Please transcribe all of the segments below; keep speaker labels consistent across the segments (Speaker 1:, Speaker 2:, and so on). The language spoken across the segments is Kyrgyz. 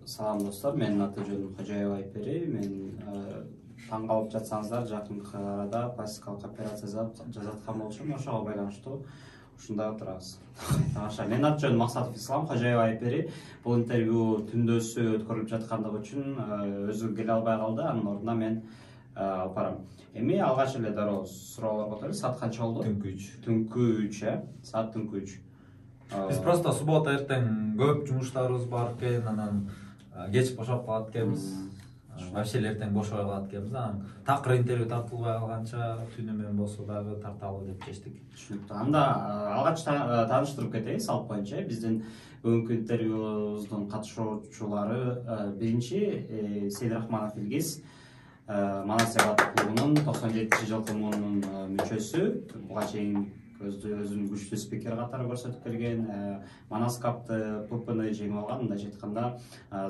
Speaker 1: Салам достор, менин аты жөнүм Кожоев Айпери. Мен таң калып жатсаңыздар, жакынкы арада пластикалык операция жасаткан болчумун, ошого байланыштуу ушунда отурабыз. Менин аты жөнүм Максатов Ислам, Кожоев Айпери. Бул интервью түндөсү өткөрүлүп жаткандыгы үчүн өзү келе албай калды, анын ордуна мен алып барам. Эми алгач эле дароо суроолорго өтөлү. Саат канча болду? Түнкү 3, саат түнкү 3.
Speaker 2: Биз просто суббота эртең көп жумуштарыбыз бар экен, анан кеч бошоп калат экенбиз. Вообще эртең бошой калат экенбиз. Анан такыр интервью тартылбай калганча түнү менен болсо дагы тарталы деп чечтик.
Speaker 1: Түшүнүктүү. Анда алгач тааныштырып кетейин салт боюнча. Биздин бүгүнкү интервьюбуздун катышуучулары биринчи Сейдрахманов Илгиз, Манас Зебат клубунун 97-жылкы муунун мүчөсү. Буга чейин өзүн күчтүү спикер катары көрсөтүп келген, Манас капты ППны жеңип алган, мындайча айтканда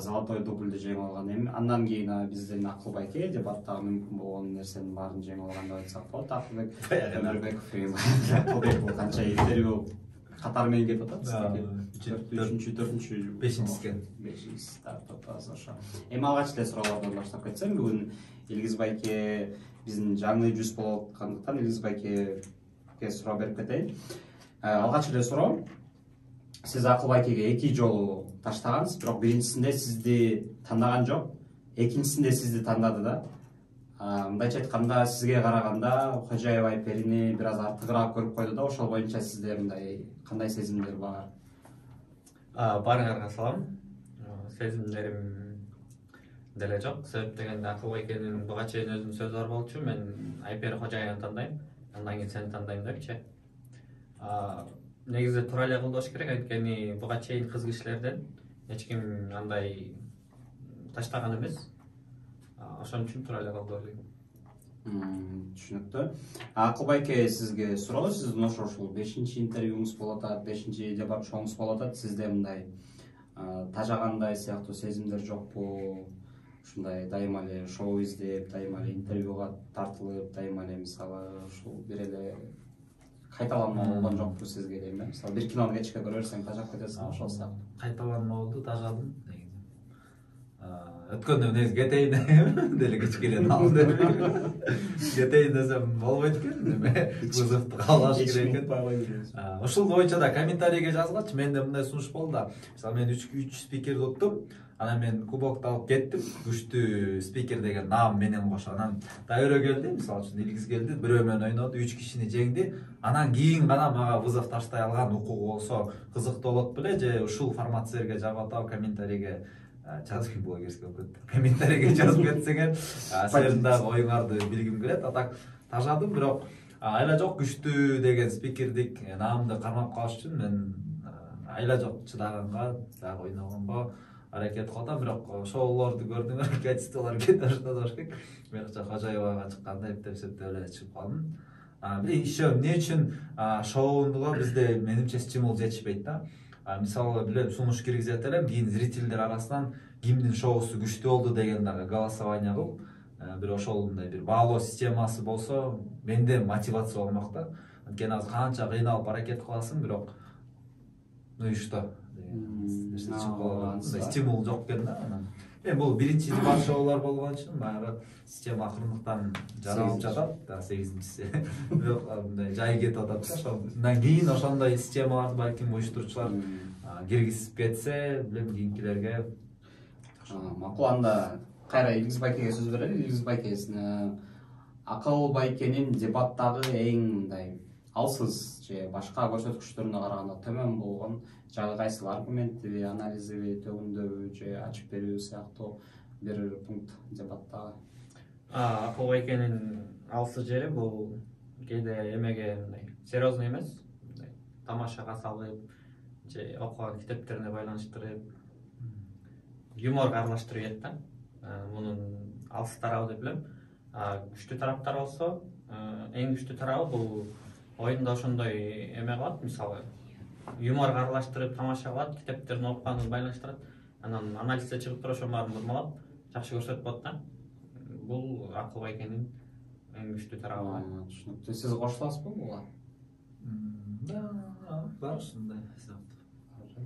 Speaker 1: золотой дубльдү жеңип алган. Эми андан кийин биздин Акыл Байке дебаттагы мүмкүн болгон нерсенин баарын жеңип алган деп айтсак болот. Акылбек Өмүрбеков бул канча интервью катары менен кетип атат. 3-4-5-инчи экен. 5-инчи тартып атабыз ошо. Эми алгач эле суроолордон баштап кетсем, бүгүн Илгиз Байке биздин жаңы жүз болуп аткандыктан Илгиз Байкеге суроо берип кетейин. Алгач эле суроо. Сиз Акыл Байкеге 2 жолу таштагансыз, бирок биринчисинде сизди тандаган жок, экинчисинде сизди тандады да. Мындайча айтканда, сизге караганда Кожоев Айперини бир аз артыгыраак көрүп койду да, ошол боюнча сизде мындай кандай сезимдер бар?
Speaker 3: Баарыңарга салам. Сезимдерим деле жок. Себеп дегенде Акыл Байкенин буга чейин өзүнүн сөзү бар болчу. Мен Айпери Кожоевди тандайм. Андан кийин сени тандайм депчи. Негизи туура эле колдош керек, анткени буга чейин кыз кишилерден эч ким андай таштаган эмес. Ошон үчүн туура эле колдоо элек.
Speaker 1: Түшүнүктүү. Акыл Байке сизге суроо, сиздин ушул 5-инчи интервьюңуз болуп атат, 5-инчи дебат шоуңуз болуп атат. Сизде мындай тажагандай сыяктуу сезимдер жокпу? Ушундай дайыма эле шоу издеп, дайыма эле интервьюга тартылып, дайыма эле мисалы ушул бир эле кайталанма болгон жокпу сизге дейм да? Мисалы бир кинону кечке көрө берсең тажап кетесиң, ошол сыяктуу.
Speaker 2: Кайталанма болду, тажадым негизи. Өткөндө негизи кетейин деле кечкелен алдым. Кетейин десем болбойт экен, эме вызовду кабыл керек экен. Ушул боюнча да комментарийге жазгылачы, менде мындай сунуш болду да. Мисалы мен 3 спикерди уттум. Анан мен кубокду алып кеттим. Күчтүү спикер деген наам менен кошо. Анан Дайырө келди, мисалы үчүн Илгиз келди, бирөө менен ойноду, 3 кишини жеңди. Анан кийин гана мага вызов таштай алган укугу болсо кызыктуу болот беле, же ушул формат силерге жагып атабы, комментарийге жазып блогерский болуп кетти. Комментарийге жазып кетсеңер, силердин дагы оюңарды билгим келет. Атак тажадым, бирок айла жок күчтүү деген спикердик наамды кармап калыш үчүн мен айла жок чыдаганга дагы ойногонго аракет кылып атам. Бирок шоулорду көрдүңөр, качестволор кете баштады башка. Мен Кожоевага чыкканда эптеп эле чыгып калдым. Еще эмне үчүн шоундуга бизде менимче стимул жетишпейт да. Мисалы билем, сунуш киргизет элем, кийин зрительдер арасынан кимдин шоусу күчтүү болду деген дагы голосование кылып, бир ошолундай бир баалоо системасы болсо, менде мотивация болмок да. Анткени азыр канча кыйналып аракет кыласың, бирок ну и что? Стимул жок экен да. Эми бул биринчи дебат шоулар болгон үчүн баягы система акырындыктан жаралып жатат, 8-инчиси. Бирок мындай жай кетип атат да. Ошондон кийин ошондой системаларды балким уюштуруучулар киргизип кетсе, билем кийинкилерге.
Speaker 1: Макул, анда кайра Илгиз Байкеге сөз берели. Илгиз Байке, Акыл Байкенин дебаттагы эң мындай алсыз же башка көрсөткүчтөрүнө караганда төмөн болгон жагы кайсыл? Аргументиби, анализиби, төгүндөбү же ачып берүү сыяктуу бир пункт дебаттагы?
Speaker 3: Акыл Байкенин алсыз жери бул кээде эмеге мындай серьезный эмес, мындай тамашага салып же окуган китептерине байланыштырып, юморго аралаштырып ийет да. Мунун алсыз тарабы деп билем. Күчтүү тараптар болсо, эң күчтүү тарабы бул оюнда ошондой эме кылат, мисалы юморго аралаштырып тамаша кылат, китептерин окуганын байланыштырат, анан анализде чыгып туруп ошонун баарын бурмалап жакшы көрсөтүп атат да. Бул Акыл Байкенин эң күчтүү тарабы.
Speaker 1: Түшүнүктүү. Сиз кошуласызбы буга?
Speaker 2: Да, бар ушундай сыяктуу.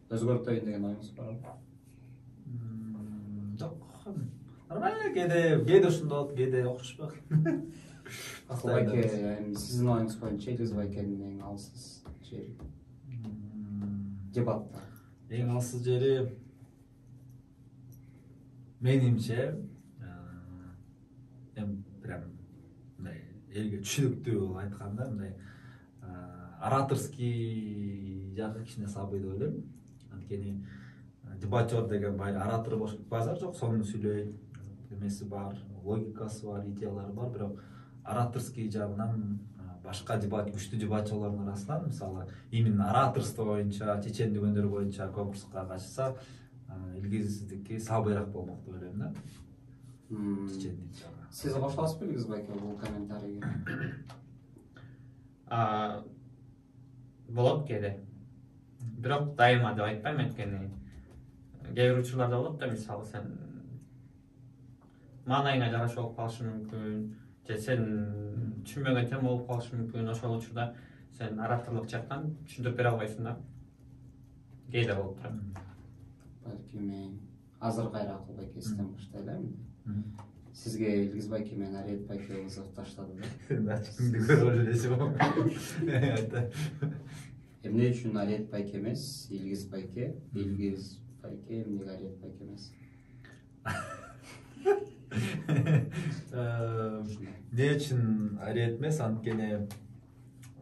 Speaker 1: Өзгөртөйүн деген оюңуз барбы?
Speaker 2: кээде ушундай болот, кээде окшошпойт.
Speaker 1: Акылбайке, сиздин оюңуз боюнча Илгиз Байкенин эң алсыз жери? Дебатта.
Speaker 2: Эң алсыз жери менимче прям мындай элге түшүнүктүү айтканда мындай ораторский жагы кичине слабый деп ойлойм. Анткени дебатер деген баягы оратор болуш керек базар жок, сонун сүйлөйт, эмеси бар, логикасы бар, идеялары бар, бирок ораторский жагынан башка күчтүү дебатчылардын арасынан мисалы именно ораторство боюнча, чечендигөндөр боюнча конкурска катышса, Илгиздики слабыйраак болмок деп ойлойм да. Чечендик жагы.
Speaker 1: Сиз кошуласызбы Илгиз Байке бул комментарийге?
Speaker 3: Болот кээде. Бирок дайыма деп айтпайм, анткени кээ бир учурларда болот да, мисалы сен маанайыңа жараша болуп калышы мүмкүн, же сен түшүнбөгөн тема болуп калышы мүмкүн, ошол учурда сен ораторлук жактан түшүндүрүп бере албайсың да. Кээде болуп турат.
Speaker 1: Балким азыр кайра Акылбайке систем баштайлы. Сизге Илгиз Байке менен Арет Байке вызов таштады да.
Speaker 2: Ачкыңды көрүп жүрөсүң.
Speaker 1: Эмне үчүн Арет Байке эмес, Илгиз Байке? Илгиз Байке эмнеге Арет Байке эмес?
Speaker 2: Эмне үчүн Арет эмес? Анткени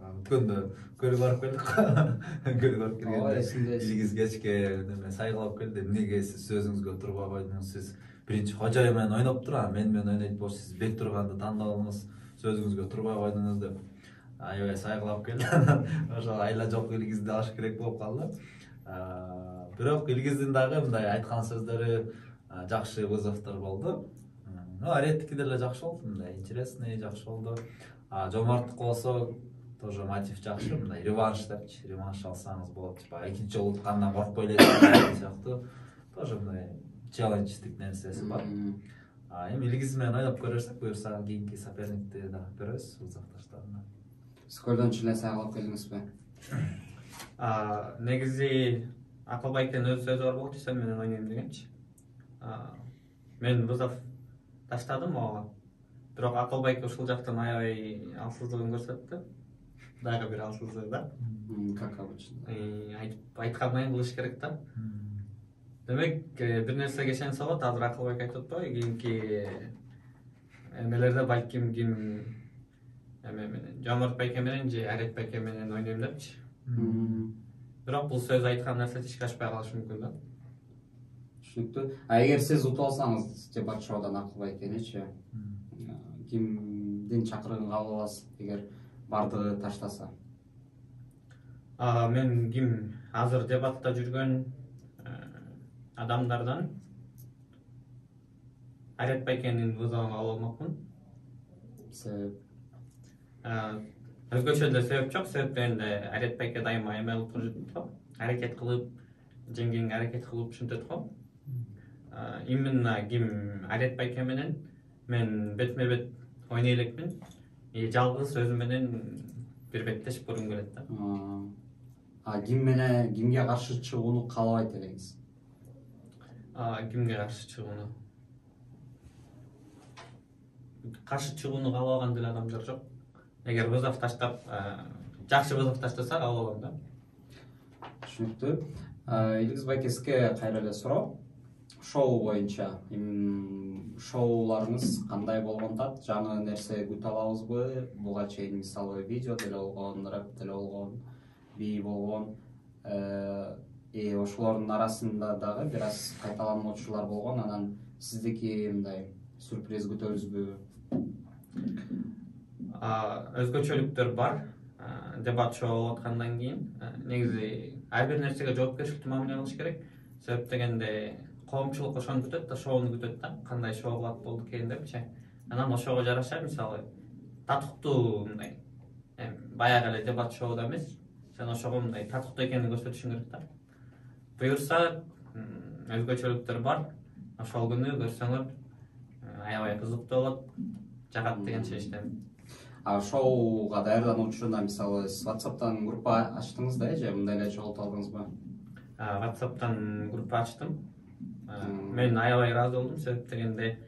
Speaker 2: өткөндө көлүп барып келдик. Көлүп барып келгенде Илгиз кечке сайгылап келди. Эмнеге сиз сөзүңүзгө турбай койдуңуз? Сиз биринчи кожоюн менен ойноп туруп, мен менен ойнойт болуп, сиз бек турганды тандадыңыз, сөзүңүзгө турбай койдуңуз деп аябай сайгылап келди. Ошол айла жок Илгизди алыш керек болуп калды. Бирок Илгиздин дагы мындай айткан сөздөрү жакшы вызовдор болду. Ареттики деле жакшы болду, мындай интересный, жакшы болду. Жомарттык болсо тоже мотив жакшы, мындай реванш депчи, реванш алсаңыз болот, типа экинчи жолу уткандан коркпой эле деген сыяктуу. Тоже мындай челлендждик нерсеси бар. Эми Илгиз менен ойноп көрөрсөк, буюрса кийинки соперникти да көрөбүз вызов таштарында.
Speaker 1: Сиз көлдөн эле сайгылап келдиңизби?
Speaker 3: Негизи Акылбайкенин өз сөзү бар болчу, сен менен ойнойм дегенчи. Мен вызов таштадым ага. Бирок Акылбайке ушул жактан аябай алсыздыгын көрсөттү. Дагы бир алсыздыгы да.
Speaker 1: Как обычно.
Speaker 3: Айткандан кылыш керек да. Демек, бир нерсеге ишенсе болот, азыр Акылбайке айтып атпайбы, кийинки эмелерде балким ким эме менен Жомарт Байке менен же Арет Байке менен ойнойм депчи. Бирок бул сөз айткан нерсе ишке ашпай калышы мүмкүн да.
Speaker 1: Түшүнүктүү. Эгер сиз утуп алсаңыз дебат шоудан Акылбайкеничи, кимдин чакырыгын кабыл аласыз эгер бардыгы таштаса?
Speaker 3: Мен ким азыр дебатта жүргөн адамдардан Арет Байкенин вызовун кабыл алмакмын.
Speaker 1: Себеп?
Speaker 3: Өзгөчө эле себеп жок, себеп дегенде Арет Байке дайыма эме кылып жүрөт го, аракет кылып, жеңгеңе аракет кылып түшүнтөт го. Именно ким Арет Байке менен мен бетме бет ойной элекмин, жалгыз өзү менен бир беттеш көргүм келет да. Кимге
Speaker 1: каршы чыгууну каалабайт элеңиз?
Speaker 3: Кимге каршы чыгууну? Каршы чыгууну каалабаган деле адамдар жок. Эгер вызов таштап, жакшы вызов таштаса кабыл алам да.
Speaker 1: Түшүнүктүү. Илгиз Байке, сизге кайра эле суроо. Шоу боюнча шоуларыңыз кандай болгон тат? Жаңы нерсе күтө алабызбы? Буга чейин мисалы видео деле болгон, рэп деле болгон, бий болгон. Ошолордун арасында дагы бир аз кайталануучулар болгон. Анан сиздики мындай сюрприз күтөбүзбү?
Speaker 3: Өзгөчөлүктөр бар. Дебат шоу болуп аткандан кийин негизи ар бир нерсеге жоопкерчиликтүү мамиле кылыш керек. Себеп дегенде коомчулук ошону күтөт да, шоуну күтөт да, кандай шоу кылат болду экен депчи. Анан ошого жараша мисалы татыктуу мындай баягы эле дебат шоуда эмес, сен ошого мындай татыктуу экенин көрсөтүшүң керек да. Буюрса өзгөчөлүктөр бар. Ошол күнү көрсөңөр аябай кызыктуу болот, жагат деген чечтем.
Speaker 1: Шоуга даярдануучуна мисалы сиз WhatsApp'тан группа ачтыңыз да, же мындай эле чогултуп алдыңызбы?
Speaker 3: WhatsApp'тан группа ачтым. Мен аябай ыраазы болдум, себеп дегенде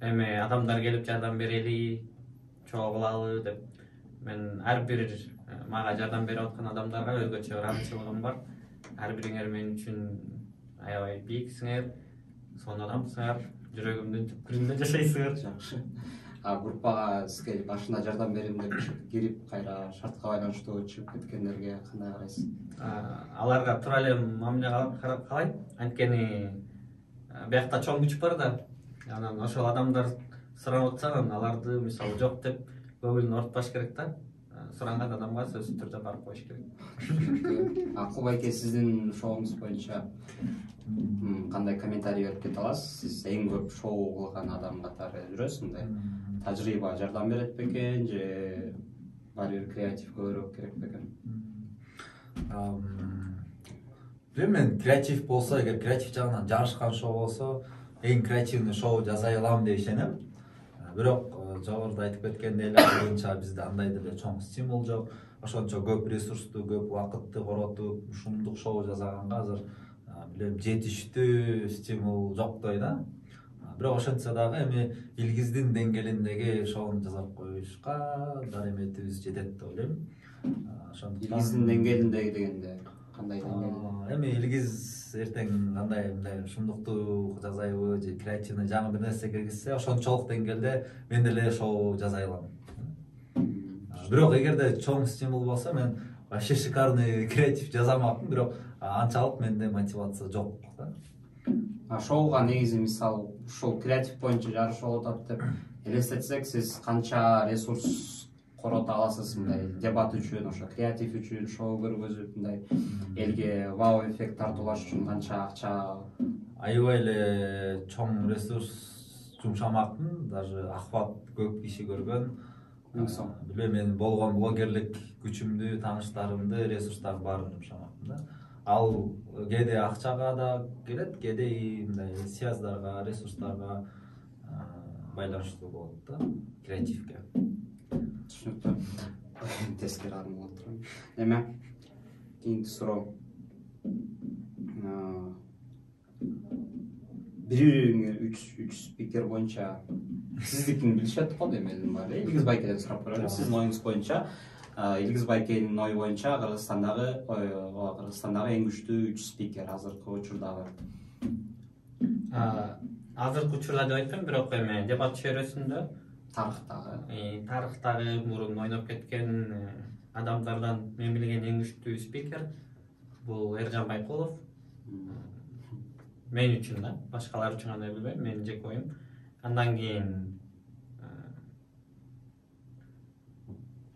Speaker 3: эми адамдар келип жардам берели, чогуу кылалы деп мен ар бир мага жардам берип аткан адамдарга өзгөчө ыраазычылыгым бар. Ар бириңер мен үчүн аябай бийиксиңер, сонун адамсыңар, жүрөгүмдүн түпкүрүндө жашайсыңар.
Speaker 1: Жакшы. Группага сизге башында жардам берем деп кирип, кайра шартка байланыштуу чыгып кеткендерге кандай карайсыз?
Speaker 3: Аларга туура эле мамиле кылайм, анткени биякта чоң күч бар да. Анан ошол адамдар суранып атса, аларды мисалы жок деп көңүлүн ортпаш керек да. Суранган адамга сөзсүз түрдө барып коюш керек.
Speaker 1: Акубайке, сиздин шоуңуз боюнча кандай комментарий берип кете аласыз? Сиз эң көп шоу кылган адам катары жүрөсүз, мындай тажрыйба жардам берет бекен же баары бир креатив көбүрөөк керек бекен?
Speaker 2: Мен креатив болсо, эгер креатив жагынан жарышкан шоу болсо, эң креативный шоу жасай алам деп ишенем. Бирок жогоруда айтып кеткендей эле боюнча бизде андай деле чоң стимул жок. Ошончо көп ресурсту, көп убакытты коротуп, ушундук шоу жасаганга азыр билем жетиштүү стимул жоктой да. Бирок ошентсе дагы эми Илгиздин деңгээлиндеги шоуну жасап коюшка дарыметибиз жетет деп ойлойм. Ошондуктан
Speaker 1: Илгиздин деңгээлиндеги дегенде кандай деңгээл?
Speaker 2: Эми Илгиз эртең кандай мындай шумдукту жасайбы же креативный жаңы бир нерсе киргизсе, ошончолук деңгээлде мен деле шоу жасай алам. Бирок эгерде чоң стимул болсо, мен вообще шикарный креатив жазамакмын, бирок анчалык менде мотивация жок да.
Speaker 1: Шоуга негизи мисалы ушул креатив боюнча жарыш болуп атат деп элестетсек, сиз канча ресурс корота аласыз, мындай дебат үчүн, ошо креатив үчүн, шоу көргөзүп, мындай элге вау эффект тартуулаш үчүн канча акча?
Speaker 2: Аябай эле чоң ресурс жумшамакмын, даже охват көп киши көргөн. Билбейм, мен болгон блогерлик күчүмдү, тааныштарымды, ресурстарды баарын жумшамакмын да. Ал кээде акчага да келет, кээде мындай связдарга, ресурстарга байланыштуу болот да, креативге.
Speaker 1: Түшүнүктүү. Тескери адам болуп турам. Эме кийинки суроо. Бириңер үч спикер боюнча сиздикин билишет го дейм элдин баары. Илгиз Байкеден сурап көрөлү. Сиздин оюңуз боюнча, Илгиз Байкенин ою боюнча Кыргызстандагы эң күчтүү 3 спикер азыркы учурдагы.
Speaker 3: Азыркы учурда деп айтпайм, бирок эми дебат чөйрөсүндө тарыхтагы мурун ойноп кеткен адамдардан мен билген эң күчтүү спикер бул Эржан Байкулов. Мен үчүн да, башкалар үчүн кандай билбейм, менин жеке оюм. Андан кийин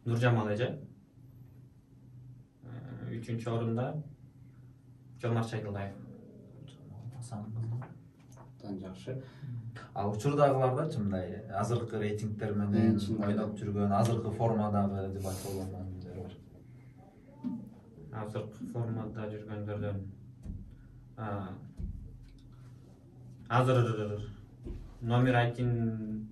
Speaker 3: Нуржамал эже. 3-чү орунда Жомарт Шайдылдаев.
Speaker 1: Жакшы.
Speaker 2: Ал учурдагылардачы мындай азыркы рейтингдер менен ойноп жүргөн, азыркы формадагы дебат болгондор бар.
Speaker 3: Азыркы формада жүргөндөрдөн азыр номер 1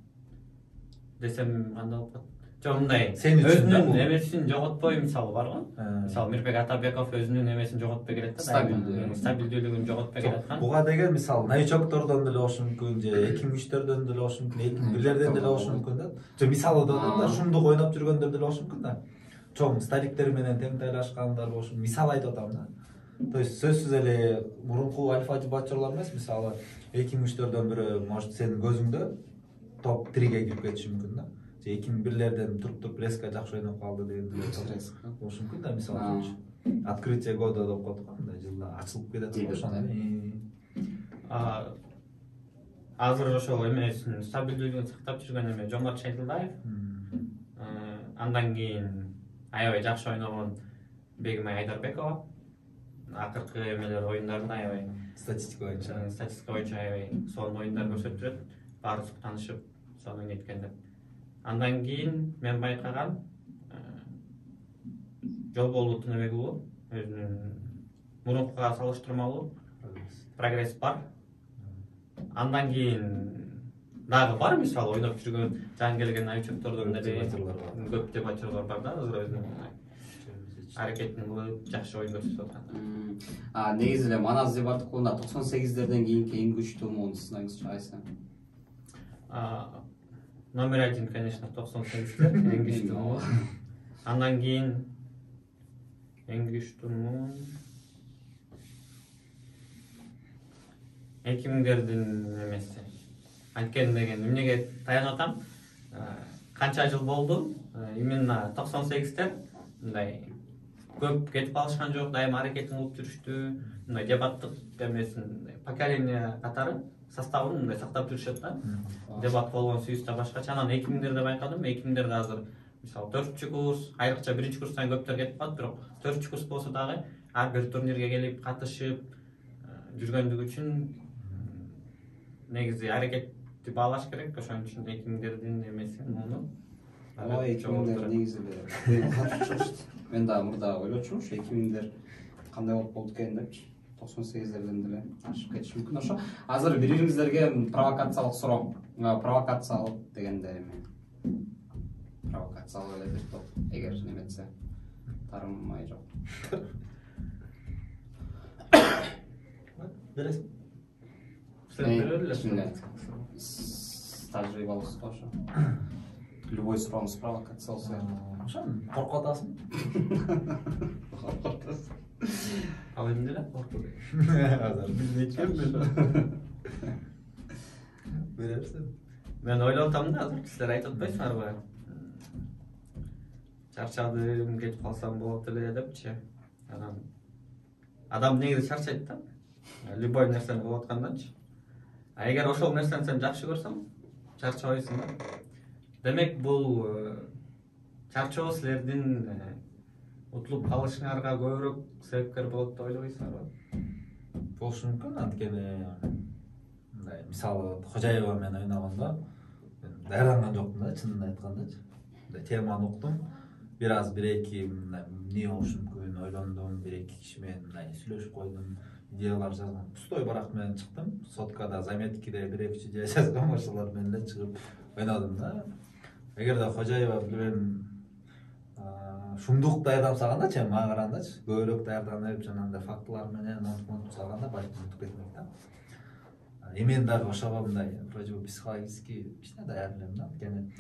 Speaker 3: десем кандай болот? Жок, мындай өзүнүн эмесин жоготпой мисалы бар го. Мисалы Мирбек Атабеков өзүнүн эмесин жоготпой келет да, стабилдүүлүгүн жоготпой келаткан.
Speaker 2: Буга деген мисалы новичоктордон деле болушу мүмкүн, же 2003-төрдөн деле болушу мүмкүн, 2001-лерден деле болушу мүмкүн да. Же мисалы да шумдук ойноп жүргөндөр деле болушу мүмкүн да. Чоң стариктер менен тең тайлашкандар болушу, мисал айтып атам да. То есть сөзсүз эле мурунку альфа дебатчылар эмес, мисалы 2003-төрдөн бирөө может сенин көзүңдө топ 3-ге кирип кетиши мүмкүн да. 2001-лерден туруп Леска жакшы ойноп калды деген болушу мүмкүн да, мисалы үчүн. Открытие года деп коет го, мындай жылда ачылып кетет ошондой.
Speaker 3: Азыр ошол эмесин стабилдүүлүгүн сактап жүргөн эме Жомарт Шайдылдаев. Андан кийин аябай жакшы ойногон Бегимай Айдарбекова. Акыркы эмелер оюндарында аябай
Speaker 2: статистика
Speaker 3: боюнча аябай сонун оюндар көрсөтүп жүрөт. Баары таанышып, сонун ойнойт деп. Андан кийин мен байкаган Жолболду Тыныбек уулу өзүнүн мурункуга салыштырмалуу прогресс бар. Андан кийин дагы бар, мисалы ойноп жүргөн жаңы келген новичоктордон деле көп дебатчылар бар да, азыр өзүнүн аракетин кылып жакшы оюн көрсөтүп аткан.
Speaker 1: Негизи эле Манас деп атканда 98-дерден кийинки эң күчтүү муун сынагыңызчы кайсы?
Speaker 3: Номер 1, конечно, 98-дер эң күчтүү муун. Андан кийин эң күчтүү муун 2000-дердин эмеси. Анткени деген эмнеге таянып атам? Канча жыл болду? Именно 98-дер мындай көп кетип калышкан жок, дайыма аракетин кылып жүрүштү. Мындай дебаттык эмесин поколение катары составын мындай сактап жүрүшөт да. Дебат болгон сүйүстө башкача. Анан 2000-дерде байкадым. 2000-дерде азыр мисалы 4-чү курс, айрыкча 1-чи курстан көптөр кетип калат, бирок 4-чү курс болсо дагы ар бир турнирге келип катышып жүргөндүгү үчүн негизи аракетти баалаш керек. Ошон үчүн 2000-дердин эмеси муну.
Speaker 1: 2000-дер негизи эле катышчу. Мен дагы мурда ойлочумун, 2000-дер кандай болуп экен депчи. 98-дерден деле ашып кетиши мүмкүн. Ошо азыр бириңиздерге провокациялык суроо. Провокациялык дегенде эме провокациялык эле бир топ эгер неметсе тарымай жок.
Speaker 2: Бересиң?
Speaker 1: Тажрыйбалык го ошо. Любой сурооңуз провокация болсо.
Speaker 2: Ошон коркуп атасың.
Speaker 3: Ал эмне эле коркуп?
Speaker 2: Азыр билбейчүмүн. Берерсиң.
Speaker 3: Мен ойлоп атам да, азыр силер айтып атпайсыңарбы? Чарчадым, кетип калсам болот эле депчи. Анан адам негизи чарчайт да. Любой нерсени кылып аткандачы. Эгер ошол нерсени сен жакшы көрсөң, чарчабайсың да. Демек бул чарчоо силердин утулуп калышыңарга көбүрөөк себепкер болот деп ойлойсуңарбы?
Speaker 2: Болушу мүмкүн, анткени мындай мисалы Кожаева менен ойногондо даярданган жокмун да, чынын айткандачы. Мындай теманы уктум, бир аз бир-эки эмне болушу мүмкүн ойлондум, бир-эки киши менен мындай сүйлөшүп койдум, идеялар жазгам. Пустой барак менен чыктым, соткада, заметкиде бир-эки идея жазгам, ошолор менен эле чыгып ойнодум да. Эгерде Кожаева билбейм шумдук даярдансагандачы, мага карагандачы, көбүрөөк даярданып, жанагындай фактылар менен монтуп салганда балким утуп кетмек да. Мен дагы ошого мындай вроде бы психологический кичине даяр элем да, анткени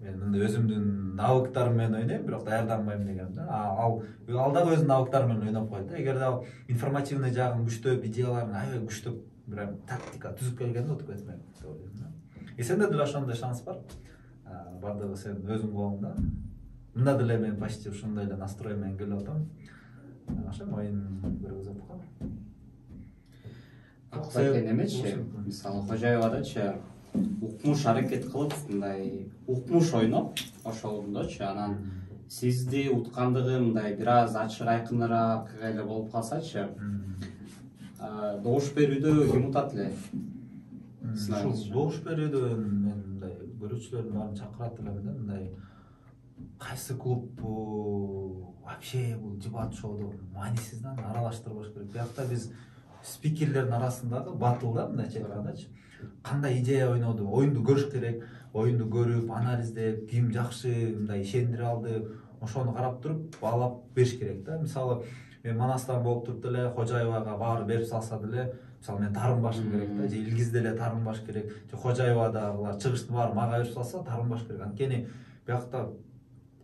Speaker 2: мен мындай өзүмдүн навыктарым менен ойнойм, бирок даярданбайм деген да. Ал дагы өзүнүн навыктары менен ойноп койт да. Эгерде ал информативный жагын күчтөп, идеяларын аябай күчтөп, бир тактика түзүп келгенде утуп кетмек деп ойлойм да. Сенде деле ошондой шанс бар. Бардыгы сен өзүң колуңда. Мында деле мен почти ушундай эле настрой менен келип атам. Ошо оюн көргөзөт го.
Speaker 1: Аксайкен эмечи, мисалы Кожаевадачы укмуш аракет кылып, мындай укмуш ойноп, ошондочу анан сизди уткандыгы мындай бир аз ачык айкыныраак эле болуп калсачы, добуш берүүдө ким утат эле?
Speaker 2: Ушул добуш берүүдө мен мындай көрүүчүлөрдүн баарын чакырат элем да, мындай кайсы клуббу вообще бул дебат шоуду маанисиз да, аралаштырбаш керек. Биякта биз спикерлердин арасындагы батыл да, мындайча айткандачы. Кандай идея ойноду, оюнду көрүш керек, оюнду көрүп, анализдеп, ким жакшы мындай ишендире алды, ошону карап туруп баалап бериш керек да. Мисалы мен Манастан болуп туруп деле Кожаевага баары берип салса деле, мисалы мен тарынбашым керек да, же Илгиз деле тарынбаш керек, же Кожаевадагылар чыгыштын баары мага берип салса тарынбаш керек. Анткени биякта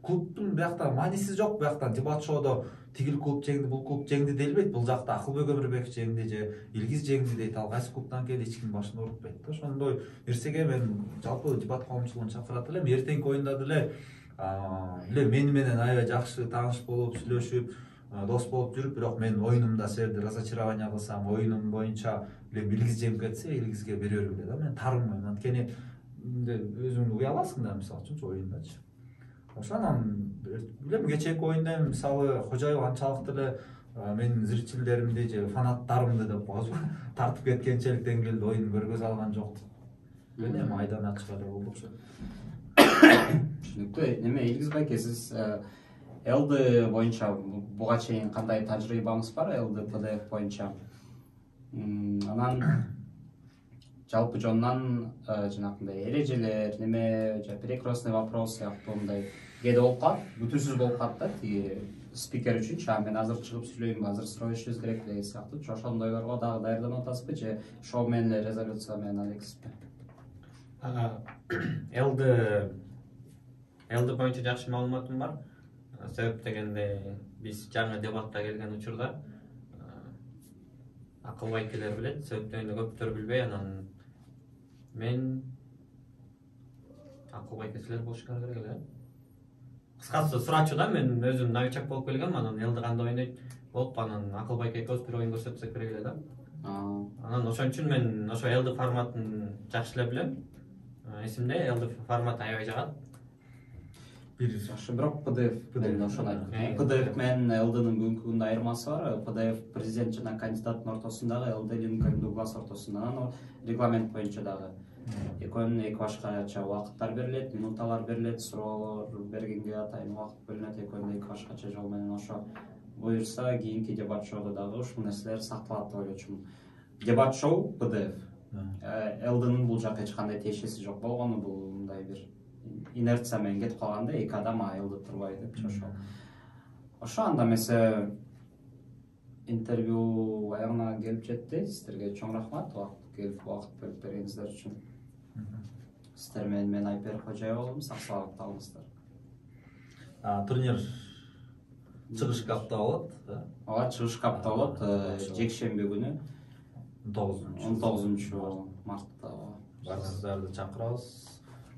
Speaker 2: клубтун биякта маанисиз жок, биякта дебат шоудо тигил клуб жеңди, бул клуб жеңди делбейт. Бул жакта Акылбек Өмүрбеков жеңди же Илгиз жеңди дейт. Ал кайсы клубтан келди, эч ким башын оорутпайт да. Ошондой нерсеге мен жалпы дебат коомчулугун чакырат элем. Эртеңки оюнда деле мени менен аябай жакшы тааныш болуп, сүйлөшүп, дос болуп жүрүп, бирок мен оюнумда силерди разочарование кылсам, оюнум боюнча Илгиз жеңип кетсе, Илгизге бере бергиле да. Мен тарынбайм. Анткени өзүңдү уяласың да, мисалы үчүн оюндачы. Ошонан билем кечээки оюнда мисалы Кожаева анчалык деле менин зрительдеримди же фанаттарымды деп коебузбу тартып кеткенчелик деңгээлде оюн көргөзө алган жок. Эми айдан ачык эле болду ошо.
Speaker 1: Түшүнүктүү. Неме Илгиз байке, сиз ЛД боюнча буга чейин кандай тажрыйбаңыз бар ЛД боюнча? Анан жалпы жонунан жанагындай эрежелер, неме же перекрестный вопрос сыяктуу мындай кээде болуп калат, бүтүнсүз болуп калат да, тиги спикер үчүнчү мен азыр чыгып сүйлөймүнбү, азыр суроо беришибиз керек деген сыяктуу. Ошондойлорго дагы даярданып атасызбы же шоу менен эле резолюция менен алексизби?
Speaker 3: Элди боюнча жакшы маалыматым бар. Себеп дегенде биз жаңы дебатта келген учурда акыл байкелер билет, себеп дегенде көптөр билбей, анан мен акыл байкечилер болуш керек эле. Кыскасы сурачу да, мен өзүм новичок болуп келгем, анан элди кандай ойнойт болуп, анан акыл байке экөөбүз бир оюн көрсөтсөк керек эле да. Анан ошон үчүн мен ошо элди форматын жакшы эле билем. Эсимде элди формат аябай жагат.
Speaker 1: Жакшы, бирок ПДФ менен ошону айтып. ПДФ менен элдинин бүгүнкү күндө айырмасы бар. ПДФ президент жана кандидаттын ортосундагы, элди Линкольн Дуглас ортосунда, анан регламент боюнча дагы экөөнүн эки башкача убакыттар берилет, минуталар берилет, суроолор бергенге атайын убакыт бөлүнөт, экөөнүн эки башкача жол менен. Ошо буюрса кийинки дебат шоуда дагы ушул нерселер сакталат деп ойлочумун. Дебат шоу ПДФ. Элдинин бул жака эч кандай тиешеси жок болгону, бул мындай бир инерция менен кетип калганда эки адам элди турбай депчи ошо анда эмесе интервью аягына келип жетти. Сиздерге чоң рахмат, келип убакыт бөлүп бергениңиздер үчүн. Сиздер менен мен Айпер Кожоев болдум, сак саламатта болуңуздар.
Speaker 2: Турнир чыгышкы апта болот.
Speaker 1: Ооба, чыгышкы апта болот, жекшемби күнү 19 мартта.
Speaker 2: Барыңыздарды чакырабыз.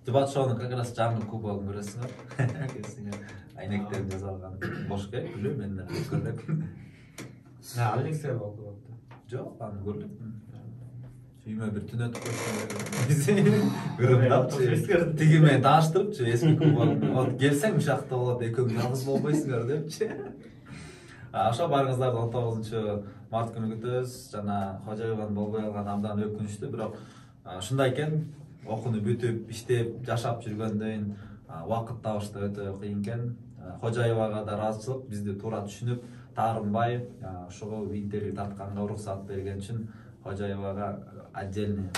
Speaker 2: Дебат шоунун как раз жаңы кубогун көрөсүңөр. Келсеңер, айнектерин жасалган бошке билем, мен да көрдүм.
Speaker 3: Алексей болду.
Speaker 2: Жок, аны көрдүм. Үйүмө бир түн өтүп койсоң. Кырымдапчы. Тиги менен тааныштырыпчы, эски кубогун. Келсең ушакта болот, экөөң жалгыз болбойсуңар депчи. Ошо барыңыздарды 19 март күнү күтөбүз. Жана Кожоевдун болбой калган абдан өкүнүчтүү, бирок ушундай экен. Окууну бүтүп, иштеп, жашап жүргөндөн убакыт табыш да өтө кыйын экен. Кожоевага да ыраазычылык, бизди туура түшүнүп, таарынбай, ошого интервью тартканга уруксат берген үчүн Кожоевага отдельный